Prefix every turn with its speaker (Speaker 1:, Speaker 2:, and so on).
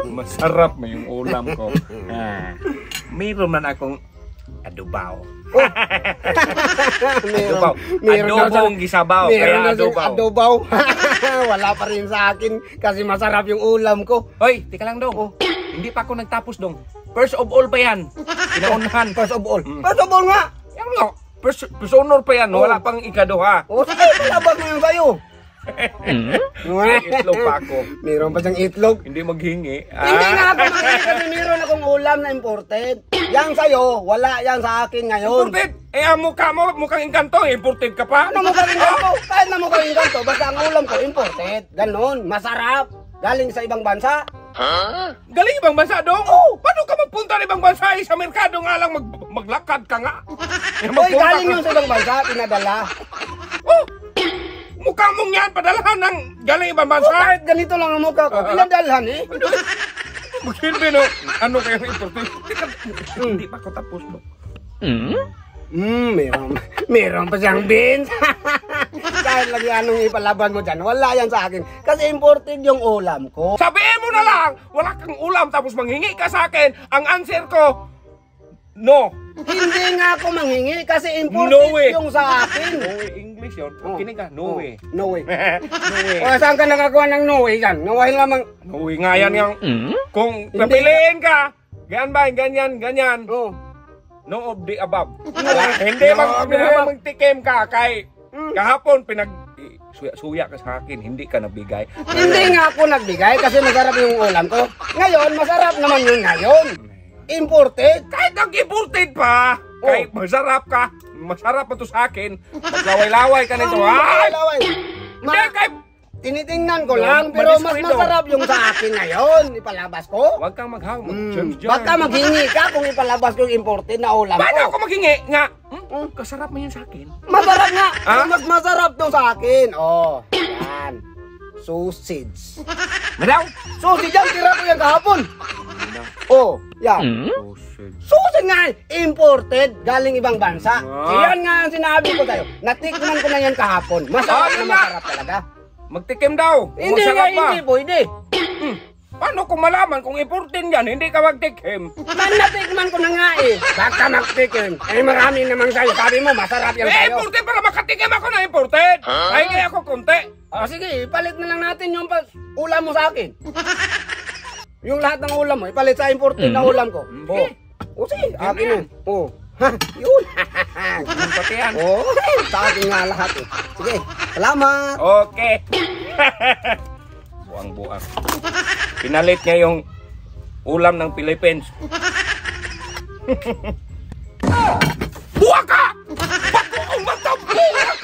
Speaker 1: Masarap mo yung ulam ko. Mayroon man akong adobaw. Adobong gisabaw. Kaya
Speaker 2: adobaw. Wala pa rin sa akin kasi masarap yung ulam ko.
Speaker 1: Hoy, tika lang dong. Hindi pa ako nagtapos dong. First of all pa yan. Pinaunahan.
Speaker 2: First of all. First of all nga.
Speaker 1: Yan nga. First honor pa yan. Wala pang ikaduha.
Speaker 2: Sige, palabas mo yan sa'yo.
Speaker 1: Itlog pa ako.
Speaker 2: Meron pa siyang itlog.
Speaker 1: Hindi maghingi.
Speaker 2: Hindi nga ako maghingi kasi meron akong ulam na imported. Yan sa'yo, wala yan sa akin ngayon.
Speaker 1: Imported? Ang mukha mo, mukhang engkanto. Imported ka pa?
Speaker 2: Ano mukhang engkanto? Kahit na mukhang engkanto, basta ang ulam ko imported. Ganon, masarap. Galing sa ibang bansa.
Speaker 1: Galing ibang bansa dong? Paano ka magpunta ng ibang bansa? Sa merkado nga lang maglakad ka nga.
Speaker 2: Hoy, galing yun sa ibang bansa, pinadala.
Speaker 1: Mukha mong yan, padalahan ng galing ibang bansa.
Speaker 2: Kahit ganito lang ang mukha ko, pinadalhan eh.
Speaker 1: Magsilbi no, ano kayong imported? Hindi pa ako tapos no.
Speaker 2: Meron pa siyang beans. Kahit lagi anong ipalaban mo dyan, wala yan sa akin. Kasi imported yung ulam ko.
Speaker 1: Sabihin mo na lang, wala kang ulam tapos manghingi ka sa akin. Ang answer ko, no.
Speaker 2: Hindi nga ako manghingi kasi imported yung sa akin.
Speaker 1: No way, English yun. Kinig ka, no way.
Speaker 2: No way.
Speaker 1: No way.
Speaker 2: O saan ka nakakuha ng no way yan? No way lamang.
Speaker 1: No way nga yan yung, kung papiliin ka, ganyan ba, ganyan. No of the above. Hindi magtikim ka kay kahapon suya ka sa akin, hindi ka nabigay.
Speaker 2: Hindi nga ako nagbigay kasi masarap yung ulam ko. Ngayon, masarap naman yung ngayon. Imported.
Speaker 1: Kahit nag-imported pa, kahit masarap ka, masarap pa to sa akin. Maglaway-laway ka nito. Hindi, kahit
Speaker 2: tinitingnan ko lang, pero mas masarap yung sa akin ngayon. Ipalabas ko.
Speaker 1: Huwag kang maghaw.
Speaker 2: Baka maghingi ka kung ipalabas ko yung imported na ulam ko.
Speaker 1: Paano ako maghingi nga? Kasarap mo yan sa akin.
Speaker 2: Masarap nga. Mas masarap to sa akin. Yan. Sausage.
Speaker 1: Madaw?
Speaker 2: Sausage yan. Tira ko yan kahapon. Yan. Sausage nga. Imported. Galing ibang bansa. Yan nga ang sinabi ko sa'yo. Natikman ko na yan kahapon. Masarap na masarap talaga.
Speaker 1: Magtikim daw.
Speaker 2: Hindi nga, hindi pwede.
Speaker 1: Paano kung malaman kung imported yan, hindi ka magtikim?
Speaker 2: Natikman ko na nga eh. Baka magtikim. Marami naman sa'yo. Sabi mo, masarap yan sa'yo.
Speaker 1: Imported para makatikim ako na imported. Ay, kaya ako konti.
Speaker 2: Sige, ipalit na lang natin yung ulam mo sa akin. Yung lahat ng ulam mo, ipalit sa imported na ulam ko. Sige, akin yun. Yun.
Speaker 1: Yung pati yan.
Speaker 2: Sa akin nga lahat eh. Sige, salamat.
Speaker 1: Okay. Buang-buang. Pinalit niya yung ulam ng Philippines. Buwag ka! Bago ang mata, buwag!